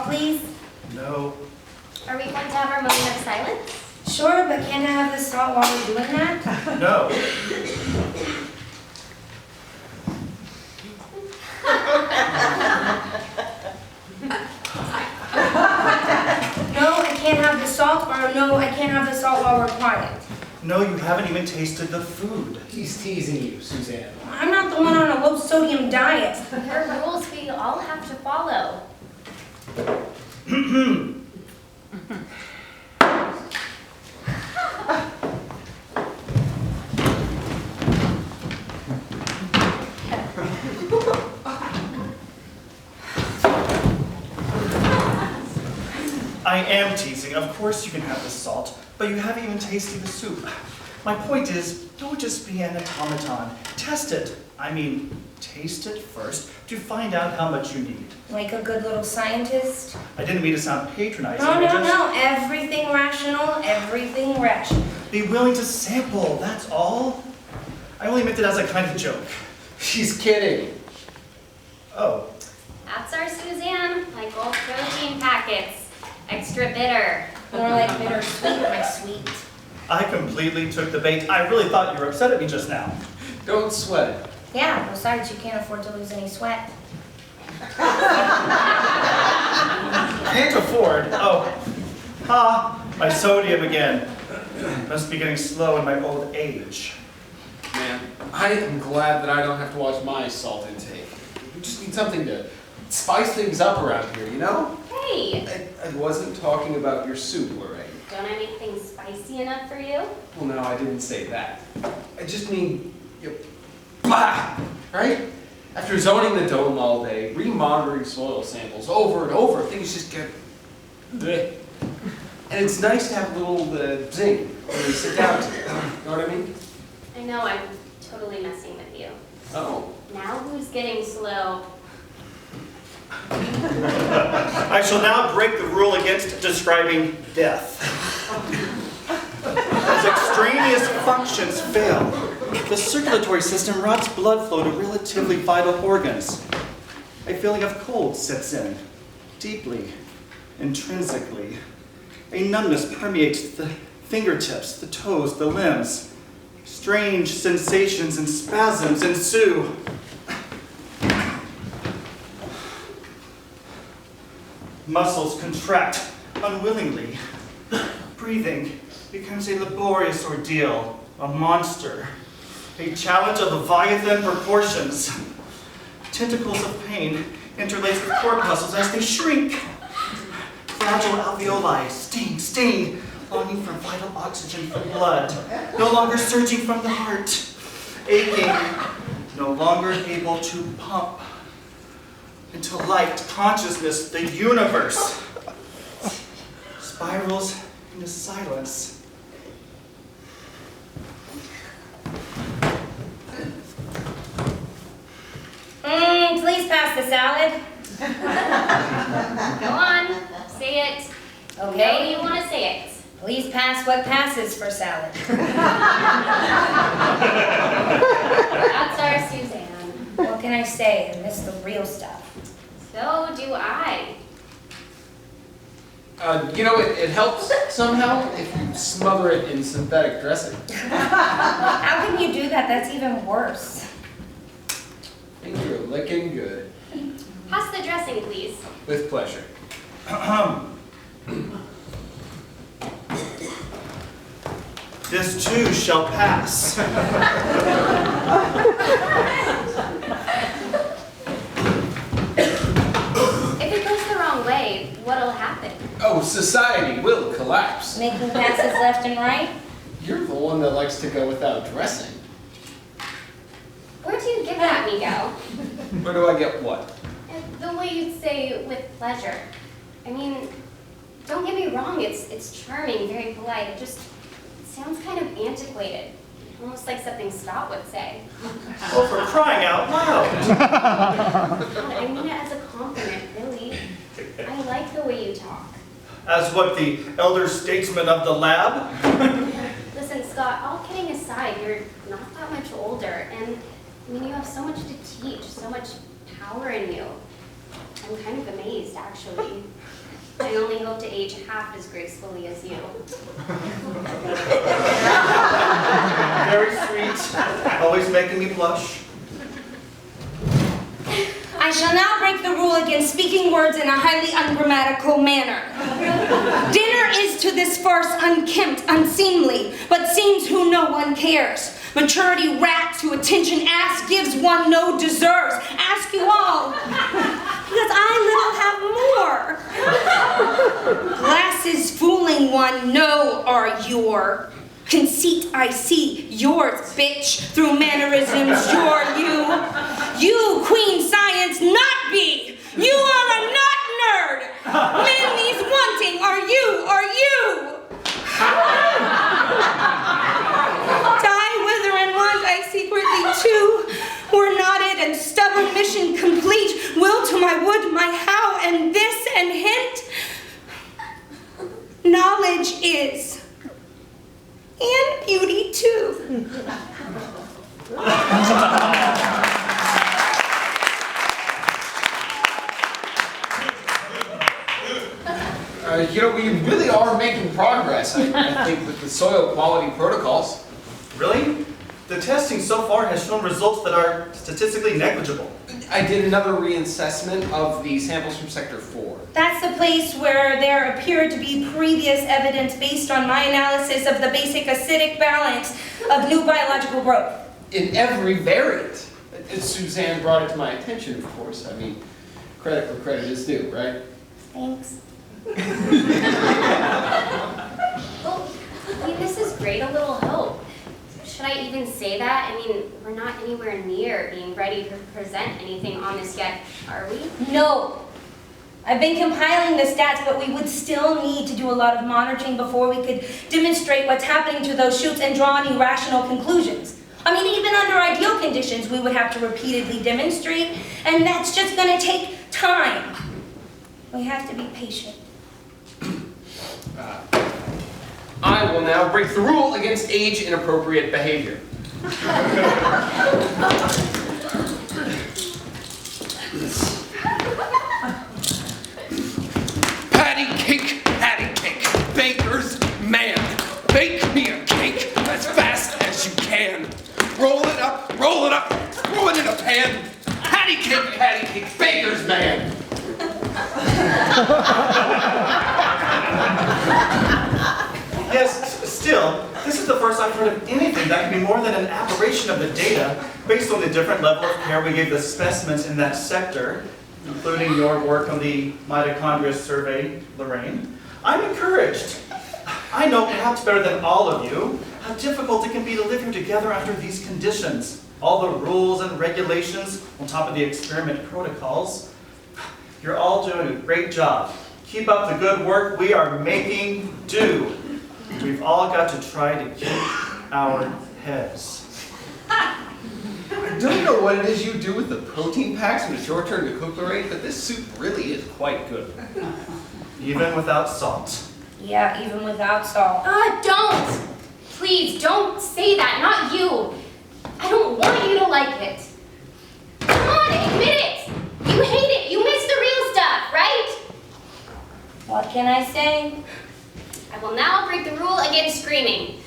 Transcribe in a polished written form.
salt, please? No. Are we going to have our moment of silence? Sure, but can't I have the salt while we're doing that? No. No, I can't have the salt, or no, I can't have the salt while we're quiet. No, you haven't even tasted the food. He's teasing you, Suzanne. I'm not the one on a low-sodium diet. There are rules we all have to follow. I am teasing. Of course you can have the salt, but you haven't even tasted the soup. My point is, don't just be an automaton. Test it. I mean, taste it first to find out how much you need. Like a good little scientist? I didn't mean to sound patronizing. No. Everything rational, everything rational. Be willing to sample, that's all. I only meant it as a kind of joke. She's kidding. Oh, That's our Suzanne, like gold protein packets. Extra bitter. More like bittersweet, my sweet. I completely took the bait. I really thought you were upset at me just now. Don't sweat it. Yeah, besides you can't afford to lose any sweat. Can't afford? Oh, my sodium again. Must be getting slow in my old age. Man, I am glad that I don't have to watch my salt intake. We just need something to spice things up around here, you know? Hey, I wasn't talking about your soup, Lorraine. don't I make things spicy enough for you? Well, no, I didn't say that. I just mean, blah, right? After zoning the dome all day, remonitoring soil samples over and over, things just get bleh. And it's nice to have a little zing when we sit down together. You know what I mean? I know I'm totally messing with you. Oh. Now who's getting slow? I shall now break the rule against describing death. As extraneous functions fail, the circulatory system rots blood flow to relatively vital organs. A feeling of cold sets in, deeply, intrinsically. A numbness permeates the fingertips, the toes, the limbs. Strange sensations and spasms ensue. Muscles contract unwillingly. Breathing becomes a laborious ordeal, a monster, a challenge of Leviathan proportions. Tentacles of pain interlace with corpuscles as they shrink. Fragile alveoli sting, longing for vital oxygen from blood, no longer surging from the heart, aching, no longer able to pump. Into light, consciousness, the universe spirals into silence. Please pass the salad. Go on, say it. Okay. No, you want to say it. Please pass what passes for salad. That's our Suzanne. What can I say? I miss the real stuff. So do I. You know, it helps somehow if you smother it in synthetic dressing. How can you do that? That's even worse. I think you're looking good. Pass the dressing, please. With pleasure. This too shall pass. If it goes the wrong way, what'll happen? Oh, society will collapse. Making passes left and right? You're the one that likes to go without dressing. Where do you get that, Miguel? Where do I get what? The way you say with pleasure. I mean, don't get me wrong, it's charming, very polite. It sounds kind of antiquated. Almost like something Scott would say. Oh, for crying out loud! God, I mean it as a compliment, really. I like the way you talk. As what, the elder statesman of the lab? Listen, Scott, all kidding aside, you're not that much older, and I mean, you have so much to teach, so much power in you. I'm kind of amazed, actually. I only hope to age half as gracefully as you. Very sweet, always making me blush. I shall now break the rule against speaking words in a highly ungrammatical manner. Dinner is to this farce unkempt, unseemly, but seems who no one cares. Maturity rats who attention asks gives one no deserves. Ask you all, because I little have more. Glasses fooling one, no are your. Conceit I see, yours, bitch, through mannerisms, you're you. You, Queen Science, not be. You are a not nerd. Men these wanting are you. Die, wither, and want I secretly too. Were not it and stubborn mission complete, will to my wood, my how, and this, and hint. Knowledge is. And beauty too. We really are making progress, I think, with the soil quality protocols. Really? The testing so far has shown results that are statistically negligible. I did another reassessment of the samples from Sector 4. That's the place where there appeared to be previous evidence based on my analysis of the basic acidic balance of new biological growth. In every variant. Suzanne brought it to my attention, of course. I mean, credit where credit is due, right? Thanks. Well, I mean, this is great, a little hope. Should I even say that? I mean, we're not anywhere near being ready to present anything on this yet, are we? No. I've been compiling the stats, but we would still need to do a lot of monitoring before we could demonstrate what's happening to those shoots and draw any rational conclusions. I mean, even under ideal conditions, we would have to repeatedly demonstrate, and that's just going to take time. We have to be patient. I will now break the rule against age-inappropriate behavior. Patty cake, baker's man. Bake me a cake as fast as you can. Roll it up, throw it in a pan. Patty cake, baker's man. Yes, still, this is the first I've heard of anything that can be more than an aberration of the data based on the different level of care we gave the specimens in that sector, including your work on the mitochondria survey, Lorraine. I'm encouraged. I know perhaps better than all of you how difficult it can be to live here together under these conditions. All the rules and regulations on top of the experiment protocols. You're all doing a great job. Keep up the good work. We are making do. We've all got to try to keep our heads. I don't know what it is you do with the protein packs and the short-term decouplerate, but this soup really is quite good. Even without salt. Yeah, even without salt. Don't! Please, don't say that, not you. I don't want you to like it. Come on, admit it! You hate it, you miss the real stuff, right? What can I say? I will now break the rule against screaming.